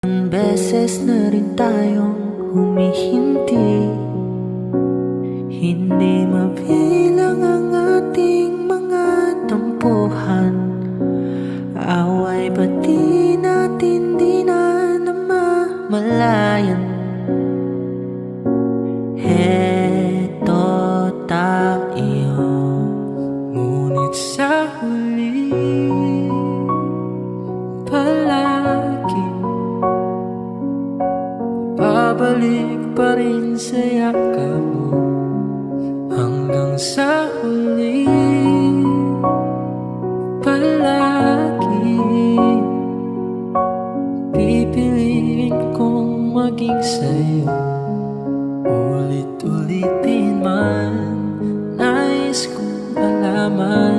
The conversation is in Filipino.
Beses na rin tayong humihindi, hindi mabilang ang ating mga tampuhan. Away ba't di natin di na namamalayan? Heto tayo, ngunit sa huli palagi babalik pa rin sa yakap mo. Hanggang sa huli palagi pipiliin kong maging sa'yo. Ulit-ulitin man, nais kong malaman